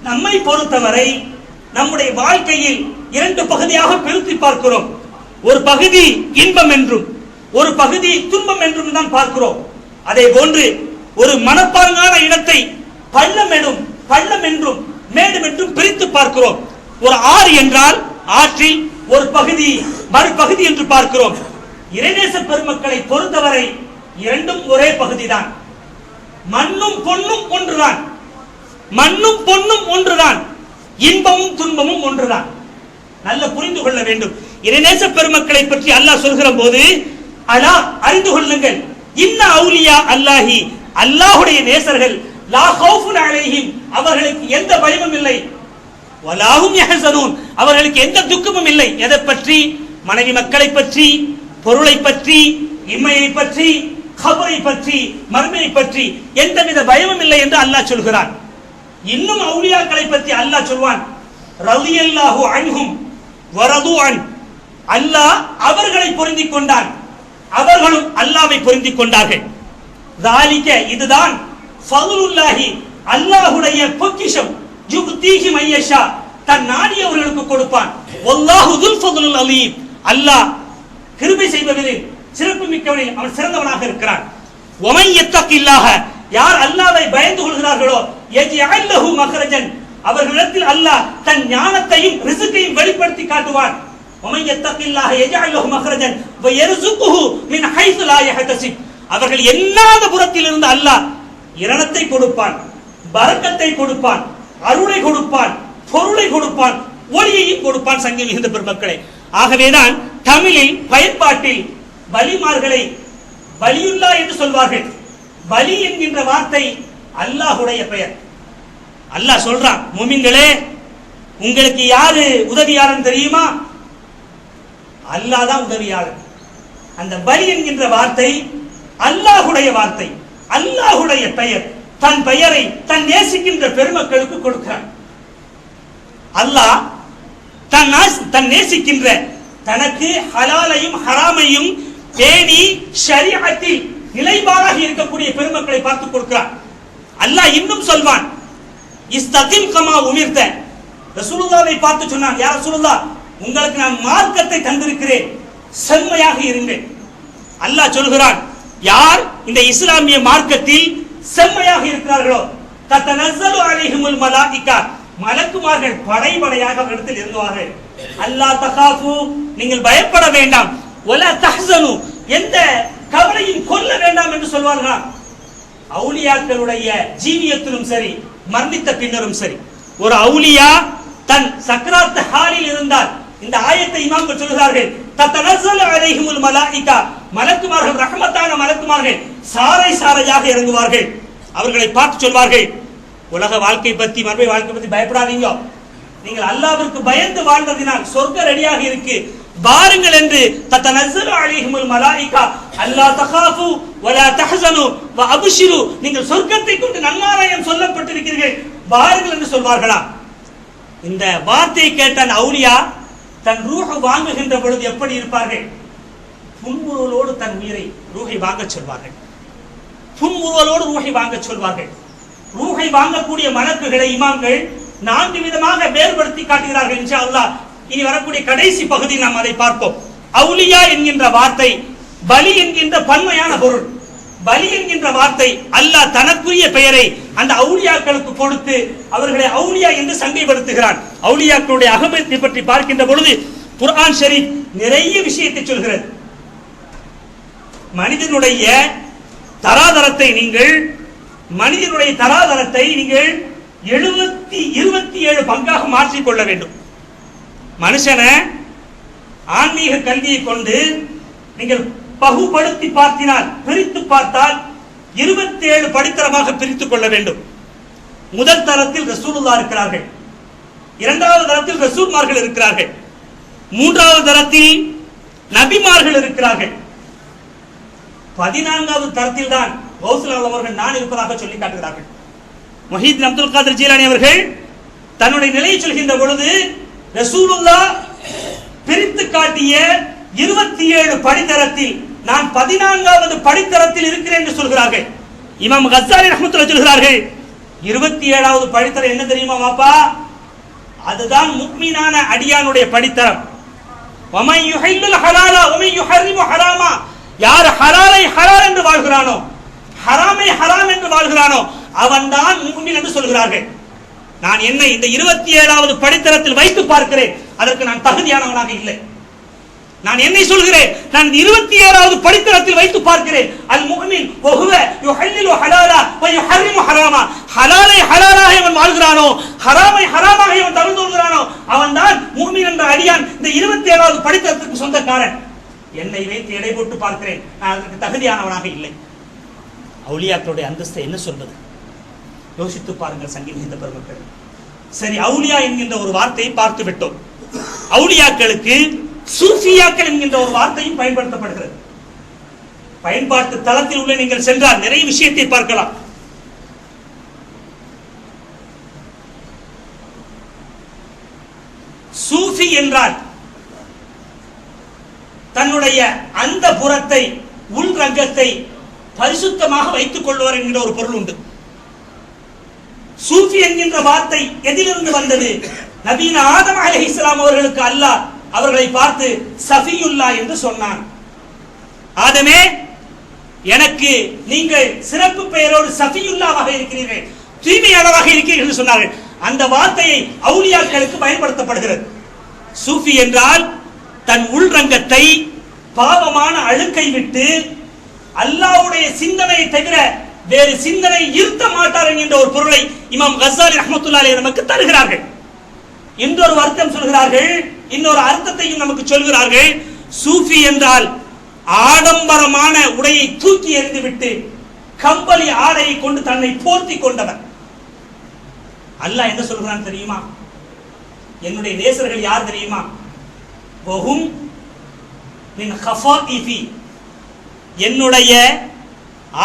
நம்மை பொறுத்தவரை நம்முடைய வாழ்க்கையில் இரண்டு பகுதியாக பிரித்து பார்க்கிறோம். ஒரு பகுதி இன்பம் என்றும் ஒரு பகுதி துன்பம் என்றும் தான் பார்க்கிறோம். அதே போன்று ஒரு மனப்பாங்கான இடத்தை பள்ளம் என்றும் மேடும் என்றும் பிரித்து பார்க்கிறோம். ஒரு ஆறு என்றால் ஆற்றில் ஒரு பகுதி மறுபகுதி என்று பார்க்கிறோம். இறைநேச பெருமக்களை பொறுத்தவரை இரண்டும் ஒரே பகுதிதான். மண்ணும் பொன்னும் ஒன்றுதான், இன்பமும் துன்பமும் ஒன்றுதான். நல்ல புரிந்து கொள்ள வேண்டும். இறைநேச பெருமக்களை பற்றி அல்லாஹ் சொல்கிற போது அலா அறிந்து கொள்ளுங்கள், இன்ன அவுலியா அல்லாஹி, அல்லாஹ்வுடைய நேசர்கள், லா ஹவுஃபுன் அலைஹிம், அவர்களுக்கு எந்த பயமும் இல்லை, வலாஹும் யஹ்ஸனூன், அவர்களுக்கு எந்த துக்கமும் இல்லை. எதை பற்றி? மனைவி மக்களை பற்றி, பொருளை பற்றி, இம்மையை பற்றி, கபரை பற்றி, மர்மையை பற்றி எந்தவித பயமும் இல்லை என்று அல்லாஹ் சொல்கிறான். இன்னும் அவுலியாக்களை பற்றி அல்லாஹ் சொல்வான், ரலியல்லாஹு அன்ஹும் வரது அன், அல்லாஹ் அவர்களை பொருந்திக் கொண்டான், அவர்களும் அல்லாஹ்வை பொருந்திக் கொண்டார்கள். ذالک, இதுதான் ஃபதுலுல்லாஹி, அல்லாஹ்வுடைய பொக்கிஷம், யுக்தீஹி மையஷா, தன் நாடியவர்களுக்கு கொடுப்பான். வல்லாஹு துல் ஃபதுலுல் அலீம், அல்லாஹ் கிருபை செய்பவனில் சிறப்பு மிக்கவனில் அவன் சிறந்தவனாக இருக்கிறான். வமை யத்தகில்லாஹ, யார் அல்லாஹ்வை பயந்து கொள்கிறார்களோ, யஜ்அல் லஹு மக்ரஜன், அவர்களிடத்தில் அல்லாஹ் தன் ஞானத்தையும் ரிஸ்கையும் வெளிப்படுத்தி காட்டுவான். வமை யத்தகில்லாஹ யஜ்அல் லஹு மக்ரஜன் வ யர்ஸுகுஹு மின் ஹைஸு லா யஹ்தஸிப், அவர்கள் எண்ணாத புறத்தில் இருந்து அல்லாஹ் இரணத்தை கொடுப்பான், பரக்கத்தை கொடுப்பான், அருளை கொடுப்பான், பொருளை கொடுப்பான், ஒளியையும் கொடுப்பான். சங்கை மிகுந்த பெருமக்களே, ஆகவேதான் தமிழில் பயன்பாட்டில் வலிமார்களை வலியுல்லா என்று சொல்வார்கள். வலி என்கின்ற வார்த்தை அல்லாஹ்வுடைய பெயர். அல்லாஹ் சொல்றான், முமின்களே உங்களுக்கு யாரு உதவியாளன் தெரியுமா? அல்லாஹ் தான் உதவியாளன். அந்த வலி என்கின்ற வார்த்தை அல்லாஹ்வுடைய வார்த்தை, அல்லாஹ்வுடைய பெயர். தன் பெயரை தன் நேசிக்கின்ற பெருமக்களுக்கு கொடுக்கிறான். அல்லாஹ் தன் நேசிக்கின்ற, தனக்கு ஹலாலையும் ஹராமையும் பேணி ஷரீஅத்தில் நிலைப்பாடாக இருக்கக்கூடிய பெருமக்களை பார்த்து கொடுக்கிறான். அல்லாஹ் இன்னும் சொல்வான், இஸ்தகிம் கமா உமிர்த, ரசூலுல்லாஹ்வை பார்த்து சொன்னான், யா ரசூலுல்லாஹ், உங்களுக்கு நான் மார்க்கத்தை தந்திருக்கிறேன், செம்மையாக இருங்கள். அல்லாஹ் சொல்கிறான், யார் இந்த இஸ்லாமிய மார்க்கத்தில் செம்மையாக இருக்கிறார்களோ, தத்தனஸ்ஸலு அலைஹிமுல் மலாயிகா, மலக்குமார்கள் படைபடையாக இடத்தில் இறங்குவார்கள். அல்லா தகாஃபு, நீங்கள் பயப்பட வேண்டாம், வலா தஹ்ஸனு, எந்த கவலையும் கொள்ள வேண்டாம் என்று சொல்வார்களாம். அவுலியாக்களுடைய ஜீவியத்திலும் சரி, மரணித்த பின்னரும் சரி, ஒரு அவுலியா தன் சக்ராத் ஹாலில் இருந்தால், இந்த ஆயத்தை இமாம்கள் சொல்கிறார்கள், தத்தனஸ்ஸலு அலைஹிமுல் மலாயிகா, மலக்குமார்கள், ரஹ்மத்தான மலக்குமார்கள் சாரை சாரையாக இறங்குவார்கள். அவர்களை பார்த்து சொல்வார்கள், உலக வாழ்க்கை பத்தி, மறுமை வாழ்க்கை பத்தி பயப்படாதீங்க, நீங்கள் அல்லாஹ்விற்கு பயந்து வாழ்ந்ததினால் சொர்க்கம் ரெடியாக இருக்கு, பாருங்கள் என்று. தத்தனஸ்ஸலு அலைஹிமுல் மலாயிகா அல்லா தகாஃபு வலா தஹ்ஸனு வ அப்ஷிரு, நீங்கள் சொர்க்கத்தை கொண்டு நன்மாராயம் சொல்லப்பட்டிருக்கிறீர்கள், பாருங்கள் என்று சொல்வார்களா. இந்த வார்த்தையை கேட்ட அவுலியா தன் ரூஹ் வாங்குகின்ற பொழுது எப்படி இருப்பார்கள்? புன்முறுவலோடு தன் உயிரை ரூஹை வாங்க சொல்வார்கள். புன்முறுவலோடு ரூஹை வாங்க சொல்வார்கள். ரூஹை வாங்கக்கூடிய மலக்குகளை இமாம்கள் 4 விதமாக வேறுபடுத்தி காட்டுகிறார்கள். இன்ஷா அல்லாஹ் இனி வரக்கூடிய கடைசி பகுதி நாம் அதை பார்ப்போம். அவுலியா என்கின்ற வார்த்தை பலி என்கின்ற பன்மையான பொருள். பலி என்கின்ற வார்த்தை அல்லாஹ் தனக்குரிய பெயரை அந்த அவுலியாக்களுக்கு கொடுத்து அவர்களை அவுலியா என்று சங்கைப்படுத்துகிறான். அவுலியாக்களுடைய அகமத்தை பற்றி பார்க்கின்ற பொழுது குர்ஆன் ஷரீஃப் நிறைய விஷயத்தை சொல்கிறது. மனிதனுடைய தராதரத்தை நீங்கள் 27 பங்காக மாற்றிக்கொள்ள வேண்டும். மனுஷனை ஆன்மீக கல்வியை கொண்டு நீங்கள் பகுப்படுத்தி பார்த்தினால், பிரித்து பார்த்தால் 27 படித்தரமாக பிரித்துக் கொள்ள வேண்டும். முதல் தரத்தில் ரசூலுல்லாஹ் இருக்கிறார்கள், இரண்டாவது தரத்தில் ரசூல்மார்கள் இருக்கிறார்கள், மூன்றாவது தரத்தில் நபிமார்கள் இருக்கிறார்கள், 14வது தரத்தில் தான் கௌசுல் ஆலம் அவர்கள் நான் இருப்பதாக சொல்லி காட்டுகிறார்கள். முஹீதீன் அப்துல் காதிர் ஜீலானி அவர்கள் தன்னுடைய நிலையை சொல்கின்ற பொழுது ரசூலுல்லாஹ் பிரித்து காட்டிய 27 படித்தரத்தில் நான் 14வது படித்தரத்தில் இருக்கிறேன் என்று சொல்கிறார்கள். இமாம் கஸ்ஸாலி ரஹ்மத்துல்லாஹி சொல்கிறார்கள், 27வது படித்தரம் என்ன தெரியுமா வாப்பா? அதுதான் முஃமினான அடியானுடைய படித்தரம். வமை யுஹில்லுல் ஹலாலா வமை யுஹர்ரிமு ஹராமா, யார் ஹலாலை ஹலால் என்று வாழ்கிறானோ, ஹராமை ஹராம் என்று வாழ்கிறானோ அவன்தான் முஃமின் என்று சொல்கிறார்கள். நான் என்னை இந்த 27வது படித்தரத்தில் வைத்து பார்க்கிறேன், அதற்கு நான் தகுதியானவனாக இல்லை. நான் என்னை சொல்கிறேன், நான் 27வது படித்தரத்தில் வைத்து பார்க்கிறேன். அல் முஃமின் வஹுவ யுஹல்லிலு ஹலாலா வ யுஹர்ரிமு ஹராமா. ஹலாலை ஹலாலாக இவன் வாழ்கிறானோ, ஹராமை ஹராமாக இவன் தவிர்த்து கொள்கிறானோ அவன்தான் முஃமின் என்ற அடியான் இந்த 27வது படித்தரத்துக்கு சொந்தக்காரன். என்னை வைத்து எடை போட்டு பார்க்கிறேன், நான் அதற்கு தகுதியானவனாக இல்லை. அவுலியாக்களுடைய அந்தஸ்தை என்ன சொல்வது? யோசித்து பாருங்கள் சங்கீத பெருமக்கள். சரி, அவுலியா என்கின்ற ஒரு வார்த்தையை பார்த்து விட்டோம். அவுலியாக்களுக்கு சூஃபியாக்கள் என்கின்ற ஒரு வார்த்தையும் பயன்படுத்தப்படுகிறது. பயன்பாட்டு தளத்தில் உள்ள நீங்கள் சென்றால் நிறைய விஷயத்தை பார்க்கலாம். சூஃபி என்றால் தன்னுடைய அந்த புறத்தை, உள் ரங்கத்தை பரிசுத்தமாக வைத்துக் கொள்வார் என்கிற ஒரு பொருள் உண்டு. சூஃபி என்கின்ற வார்த்தை எதிலிருந்து வந்தது? நபீன ஆதம் அலைஹிஸ்ஸலாம் அவர்களுக்கு அல்லாஹ் அவர்களை பார்த்து சஃபியுல்லா என்று சொன்னான். ஆதமே, எனக்கு நீங்கள் சிறப்பு பெயரோடு சஃபியுல்லாவாக இருக்கிறீர்கள், தூய்மையாளராக இருக்கிறீர்கள் என்று சொன்னார்கள். அந்த வார்த்தையை அவுலியாக்களுக்கு பயன்படுத்தப்படுகிறது. சூஃபி என்றால் தன் உள்ரங்கத்தை பாவமான அழுக்கை விட்டு அல்லாஹ்வுடைய சிந்தனையை தவிர வேறு சிந்தனை இருத்த மாட்டார் என்கின்ற ஒரு பொருளை இமாம் கஸ்ஸாலி ரஹ்மத்துல்லாஹி அலைஹி நமக்கு தருகிறார்கள். இன்னொரு அர்த்தம் சொல்கிறார்கள், இன்னொரு அர்த்தத்தையும் நமக்கு சொல்கிறார்கள். சூஃபி என்றால் ஆடம்பரமான உடையை தூக்கி எறிந்துவிட்டு கம்பளி ஆடையை கொண்டு தன்னை போர்த்தி கொண்டவர். அல்லாஹ் என்ன சொல்கிறான் தெரியுமா? என்னுடைய நேசர்கள் யார் தெரியுமா? வஹும் மின் ஹஃபாஇஃபி, என்னுடைய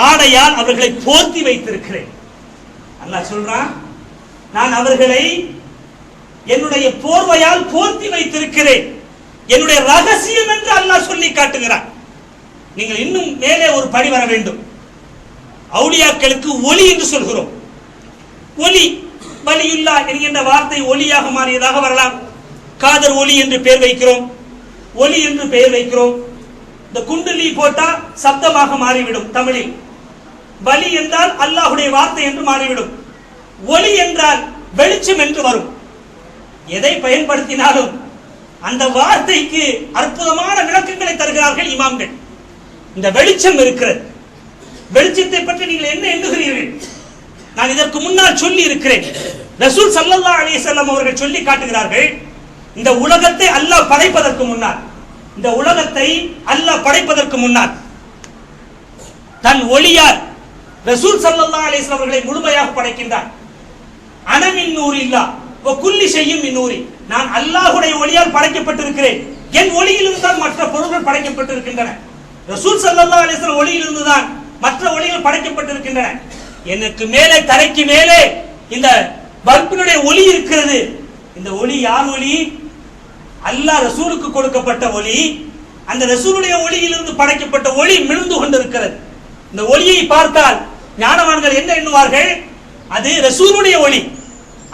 ஆடையால் அவர்களை போர்த்தி வைத்திருக்கிறேன். அல்லாஹ் சொல்றான், நான் அவர்களை என்னுடைய போர்வையால் போர்த்தி வைத்திருக்கிறேன். என்னுடைய ரகசியம் என்று அல்லாஹ் சொல்லி காட்டுகிறான். நீங்கள் இன்னும் மேலே ஒரு படி வர வேண்டும். அவுலியாக்களுக்கு ஒலி என்று சொல்கிறோம். ஒலி, வலியுல்லா என்கின்ற வார்த்தை ஒலியாக மாறியதாக வரலாம். காதர் ஒலி என்று பெயர் வைக்கிறோம், ஒலி என்று பெயர் வைக்கிறோம். இந்த குண்டலி போட்டா சப்தமாக மாறிவிடும் தமிழில். வலி என்றால் அல்லாஹ்வுடைய வார்த்தை என்று மாறிவிடும். ஒலி என்றால் வெளிச்சம் என்று வரும். எதை பயன்படுத்தினாலும் அந்த வார்த்தைக்கு அற்புதமான விளக்கங்களை தருகிறார்கள் இமாம்கள். இந்த வெளிச்சம் இருக்கிறது. வெளிச்சத்தை பற்றி நீங்கள் என்ன எண்ணுகிறீர்கள்? நான் இதற்கு முன்னால் சொல்லி இருக்கிறேன். ரசூல் ஸல்லல்லாஹு அலைஹி வஸல்லம் அவர்கள் சொல்லி காட்டுகிறார்கள், இந்த உலகத்தை அல்லாஹ் படைப்பதற்கு முன்னால், இந்த உலகத்தை அல்லாஹ் படைப்பதற்கு முன்னால் தன் ஒளியால் ரசூல் ஸல்லல்லாஹு அலைஹி வஸல்லம் அவர்களை முழுமையாக படைக்கின்றார். அனமின் நூரில்லா வ குல்லி ஷைஇன் மின் நூரி, நான் அல்லாஹ்வுடைய ஒளியால் படைக்கப்பட்டிருக்கிறேன். என் ஒளியிலிருந்து தான் மற்ற பொருள்கள் படைக்கப்பட்டிருக்கின்றன. ரசூல் ஸல்லல்லாஹு அலைஹி வஸல்லம் ஒளியிலிருந்து தான் மற்ற ஒளிகள் படைக்கப்பட்டிருக்கின்றன. எனக்கு மேலே, தரைக்கு மேலே இந்த பல்பினுடைய ஒளி இருக்கிறது. இந்த ஒளி யார் ஒளி? அல்லாஹ் ரசூலுக்கு கொடுக்கப்பட்ட ஒளி. அந்த ரசூலுடைய ஒளியிலிருந்து படைக்கப்பட்ட ஒளி மிழுந்து கொண்டிருக்கிறது. இந்த ஒளியை பார்த்தால் ஞானவான்கள் என்ன எண்ணுவார்கள்? அது ரசூலுடைய ஒளி.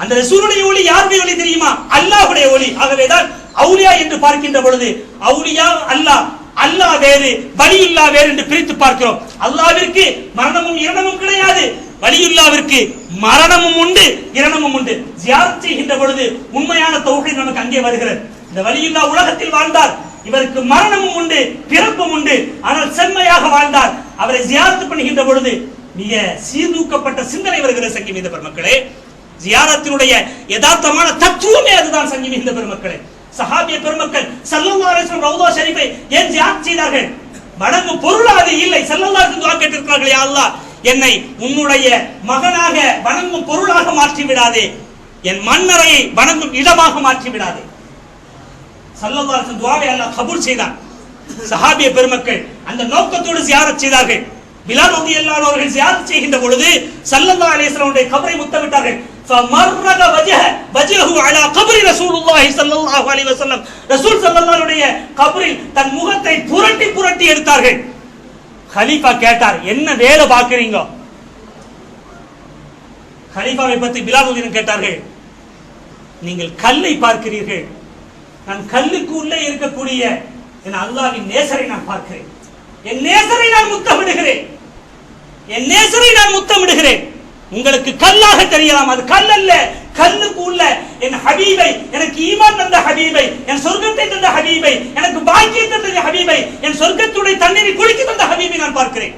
அந்த ரசூலுடைய ஒளி யாருடைய ஒளி தெரியுமா? அல்லாஹ்வுடைய ஒளி. ஆகவேதான் அவுலியா என்று பார்க்கின்ற பொழுது அவுலியா அல்லாஹ், அல்லாஹ் வேறு, வலியுல்லா வேறு என்று பிரித்து பார்க்கிறோம். அல்லாஹ்விற்கு மரணமும் இரணமும் கிடையாது, வலியுல்லாவிற்கு மரணமும் உண்டு, இரணமும் உண்டு. ஜியாரத் செய்கின்ற பொழுது உண்மையான தௌஹீத் நமக்கு அங்கே வருகிறது. இந்த வலியுல்லா உலகத்தில் வாழ்ந்தார், இவருக்கு மரணமும் உண்டு, பிறப்பும் உண்டு. ஆனால் செம்மையாக வாழ்ந்தார். அவரை ஜியாரத் பண்ணுகின்ற பொழுது மிக சீர்தூக்கப்பட்ட சிந்தனை வருகிறது. சங்கீத பெருமக்களே, ஜியாரத்தினுடைய யதார்த்தமான தத்துவமே அதுதான். சங்கீத பெருமக்களே, சஹாபிய பெருமக்கள் ஸல்லல்லாஹு அலைஹி வஸல்லம் ரவுதா ஷரீஃபை ஏன் ஜியாரத் செய்தார்கள்? வணங்கும் பொருளாக இல்லை. ஸல்லல்லாஹு அலைஹி வஸல்லம் துஆ கேட்டிருக்கிறார்கள், யா அல்லாஹ், என்னை உன்னுடைய மகனாக வணங்கும் பொருளாக மாற்றி விடாதே, என் மன்னரையை வணங்கும் இடமாக மாற்றி விடாதே. ஸல்லல்லாஹு அலைஹி வஸல்லம் துஆவை அல்லாஹ் கபூல் செய்தான். சஹாபிய பெருமக்கள் அந்த நோக்கத்தோடு ஜியாரத் செய்தார்கள். பிலால் ரலியல்லாஹு அன்ஹு அவர்கள் ஜியாரத் செய்கின்ற பொழுது ஸல்லல்லாஹு அலைஹி வஸல்லம் உடைய கபரை முத்தமிட்டார்கள். ஃபமர்ரக வஜஹு அலா கப்ரி ரசூலுல்லாஹி ஸல்லல்லாஹு அலைஹி வஸல்லம், ரசூல் ஸல்லல்லாஹு அலைஹி கபரில் தன் முகத்தை புரட்டி புரட்டி எடுத்தார்கள். கலீஃபா கேட்டார், என்ன வேலை பார்க்கிறீங்க? கலீஃபாவை பற்றி பிலால் ரலியல்லாஹு கேட்டார்கள், நீங்கள் கல்லை பார்க்கிறீர்கள், நான் கல்லுக்கு உள்ளே இருக்கக்கூடிய என் அல்லாஹ்வின் நேசரை நான் பார்க்கிறேன். என் நேசரை நான் முத்தமிடுகிறேன், என் நேசரை நான் முத்தமிடுகிறேன். உங்களுக்கு கல்லாக தெரியலாம், அது கல் அல்ல. கல்லுக்கு உள்ள என் ஹபீபை, எனக்கு ஈமான் தந்த ஹபீபை, என் சொர்க்கத்தை தந்த ஹபீபை, எனக்கு பாக்கியத்தை தந்த ஹபீபை, என் சொர்க்கத்துடைய தண்ணீரை குடிக்க தந்த ஹபீபை நான் பார்க்கிறேன்.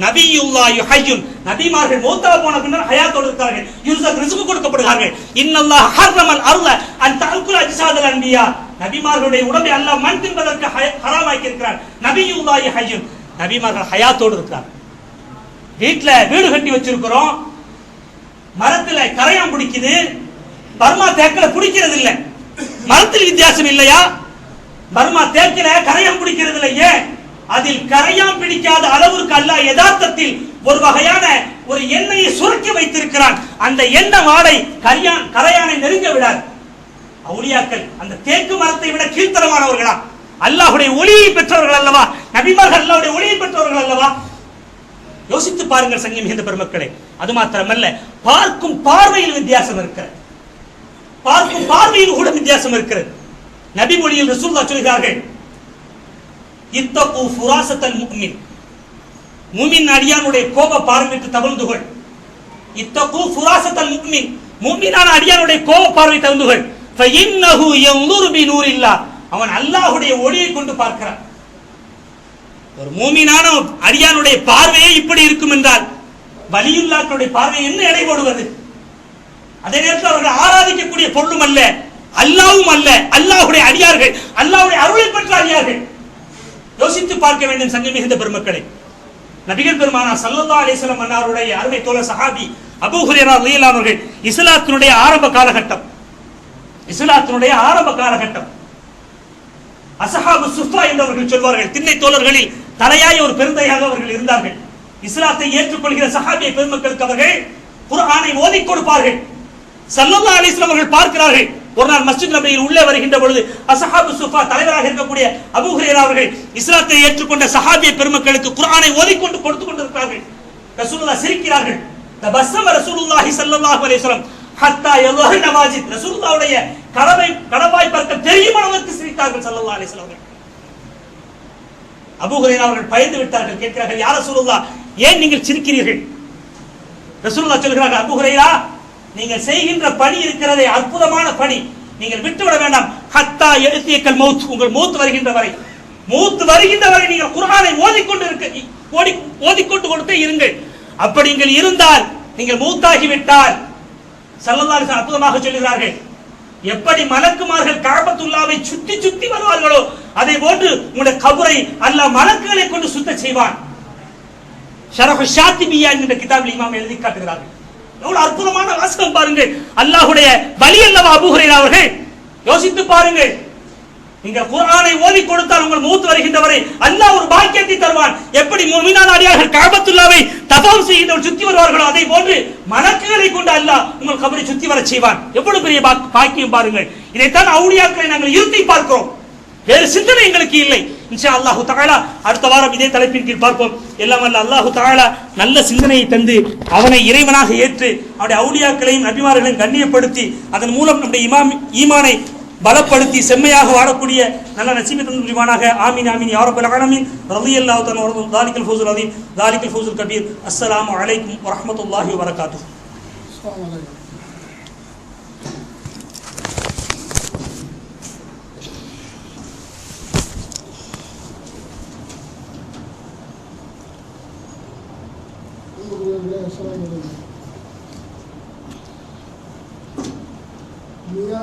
நபியுல்லாஹி ஹய்யுன், நபிமார்கள் மௌத்தா போன பின்னர் ஹயாத்தோடு இருக்கார்கள், யுர்ஸக் ரிஸ்க் கொடுக்கப்படுகிறார்கள். இன்னல்லாஹ் ஹர்ரமல் அர்ல அன் தஅக்குல அஜ்சாதல் அன்பியா, நபிமார்களுடைய உடம்பை அல்லாஹ் மண் தின்பதற்கு ஹராமாக்கி இருக்கிறார். நபியுல்லாஹி ஹய்யுன், நபிமார்கள் ஹயாத்தோடு இருக்கிறார். வீட்டுல வீடு கட்டி வச்சிருக்கிறோம், மரத்துல கரையான் பிடிக்குது, பர்மா தேக்கல பிடிக்கிறது இல்ல. மரத்தில் வித்தியாசம் இல்லையா? பர்மா தேக்கல கரையான் பிடிக்கிறது இல்லையே, அதில் கரையான் பிடிக்காத அளவுக்கு அல்லாஹ் யதார்த்தத்தில் ஒரு வகையான ஒரு எண்ணெயை சுருக்கி வைத்திருக்கிறான். அந்த எண்ணெய் வாடை கரையானை நெருங்க விடாது. அவுலியாக்கள் அந்த தேக்கு மரத்தை விட கீழ்த்தரமானவர்களா? அல்லாஹ்வுடைய ஒளியை பெற்றவர்கள் அல்லவா? நபிமார்கள் அல்லாஹ்வுடைய ஒளியை பெற்றவர்கள் அல்லவா? யோசித்து பாருங்கள் சங்கம் மிகுந்த பெருமக்களே. அது மாத்திரமல்ல, பார்க்கும் பார்வையில் வித்தியாசம் இருக்கிறது, பார்க்கும் பார்வையில் கூட வித்தியாசம் இருக்கிறது. நபி மொழியில் ரசூலுல்லாஹ் சொல்கிறார்கள், இத்தகு ஃபுராசத்தல் முஃமின், முஃமின் அடியானுடைய கோப பார்வைக்கு தவிர்ந்துகொள். இத்தகு ஃபுராசத்தல் முஃமின், முஃமினான அடியானுடைய கோப பார்வை தவிர்ந்துகொள். ஃபஇன்னஹு யன்துரு பிநூரில்லாஹ், அவன் அல்லாஹ்வுடைய ஒளியை கொண்டு பார்க்கிறான். ஒரு மூமினான அடியானுடைய பார்வையே இப்படி இருக்கும் என்றால் வலியுல்லாக்களுடைய பார்வை என்ன எடை போடுவது? அதே நேரத்தில் அவர்கள் ஆராதிக்கக்கூடிய பொருளும் அல்ல, அல்லாஹ்வும் அல்ல, அல்லாஹ்வுடைய அடியார்கள், அல்லாஹ்வுடைய அருளை பெற்ற அடியார்கள். யோசித்து பார்க்க வேண்டும் சங்கம் மிகுந்த பெருமக்களே. நபிகள் பெருமானார் ஸல்லல்லாஹு அலைஹி வஸல்லம் அன்னாருடைய அருமை தோழர் சஹாபி அபூ ஹுரைரா ரலியல்லாஹு அன்ஹு அவர்கள் இஸ்லாத்தினுடைய ஆரம்ப காலகட்டம், இஸ்லாத்தினுடைய ஆரம்ப காலகட்டம், அஸ்ஹாபு சுஃபா என்றவர்கள் சொல்வார்கள், திண்ணை தோழர்களில் தலையாய ஒரு பெருந்தையாக அவர்கள் இருந்தார்கள். இஸ்லாத்தை ஏற்றுக்கொள்கிற சஹாபிய பெருமக்களுக்கு அவர்கள் குர்ஆனை ஓதி கொடுப்பார்கள். ஸல்லல்லாஹு அலைஹி வஸல்லம் அவர்கள் பார்க்கிறார்கள், ஒரு நாள் மஸ்ஜித் நபவியில் உள்ளே வருகின்ற பொழுது அஸ்ஹாபு சுஃபா தலைவராக இருக்கக்கூடிய அபூ ஹுரைரா அவர்கள் இஸ்லாத்தை ஏற்றுக்கொண்ட சஹாபிய பெருமக்களுக்கு குர்ஆனை ஓதிக்கொண்டு கொடுத்து கொண்டிருக்கிறார்கள். ரசூலுல்லாஹ் சிரிக்கிறார்கள். தபஸ்ஸம ரசூலுல்லாஹி ஸல்லல்லாஹு அலைஹி வஸல்லம் ஹத்தா யல்ஹன நவாஜித், ரசூலுல்லாஹ்வுடைய கடவாய் பற்கள் தெரியும் அளவுக்கு சிரித்தார்கள் ஸல்லல்லாஹு அலைஹி வஸல்லம். அபூ ஹுரைரா அவர்கள் பயந்து விட்டார்கள். கேட்கிறார்கள், யா ரசூலுல்லாஹ், ஏன் நீங்கள் சிரிக்கிறீர்கள்? ரசூலுல்லாஹ் சொல்கிறார்கள், அபூ ஹுரைரா, நீங்கள் செய்கின்ற பணி இருக்கிறதே அற்புதமான பணி, நீங்கள் விட்டுவிட வேண்டாம். ஹத்தா யஅதியக்கல் மௌத், உங்கள் மௌத் வருகின்ற வரை, மௌத் வருகின்ற வரை நீங்கள் குர்ஆனை ஓதிக்கொண்டு கொடுத்தே இருங்கள். அப்படி நீங்கள் இருந்தால், நீங்கள் மௌத்தாகி விட்டால், ஸல்லல்லாஹு அலைஹி வஸல்லம் அற்புதமாக சொல்கிறார்கள், எப்படி மலக்குமார்கள் கஅபத்துல்லாவை சுத்தி சுத்தி வருவார்களோ அதே போன்று உங்களுடைய கபரை அல்லாஹ் மலக்குகளை கொண்டு சுத்த செய்வான். ஷரஹ் ஷாத்திபியா என்கிற கிதாபில் இமாம் எழுதி காட்டுகிறார்கள். எவ்வளவு அற்புதமான வாசகம் பாருங்கள். அல்லாஹ்வுடைய வலி அல்லவா அபூ ஹுரைரா அவர்கள்? யோசித்து பாருங்கள். நீங்கள் குர்ஆனை ஓதி கொடுத்தால் உங்கள் மௌத் வருகின்ற வரை அல்லாஹ் ஒரு பாக்கியத்தை தருவான். எப்படி முஃமினான அடியார்கள் கஅபத்துல்லாவை தவாஃப் செய்கின்றவர் சுத்தி வருவார்களோ அதே போன்று மலக்குகளை கொண்டு அல்லாஹ் உங்கள் கபரை சுத்தி வர செய்வான். எவ்வளவு பெரிய பாக்கியம் பாருங்கள். இதைத்தான் அவுலியாக்களை நாங்கள் இருத்தி பார்க்கிறோம், வேறு சிந்தனை எங்களுக்கு இல்லை. இன்ஷா அல்லாஹு தஆலா அடுத்த வாரம் இதே தலைப்பின் கீழ் பார்ப்போம். எல்லாம் அல்ல அல்லாஹு தஆலா நல்ல சிந்தனையை தந்து அவனை இறைவனாக ஏற்று அவருடைய அவுலியாக்களையும் நபிமார்களையும் கண்ணியப்படுத்தி அதன் மூலம் நம்முடைய ஈமானை பலப்படுத்தி செம்மையாக வாழக்கூடிய நல்ல நசீபை தந்து முடிவானாக. ஆமீன் ஆமீன் யா ரப்பல் ஆலமீன். ரலியல்லாஹு தஆலா வர்து தாலிகல் ஃபௌசுல் அதீம் தாலிகல் ஃபௌசுல் கபீர். அஸ்ஸலாமு அலைக்கும் வரஹ்மத்துல்லாஹி வபரகாத்துஹு. Mira,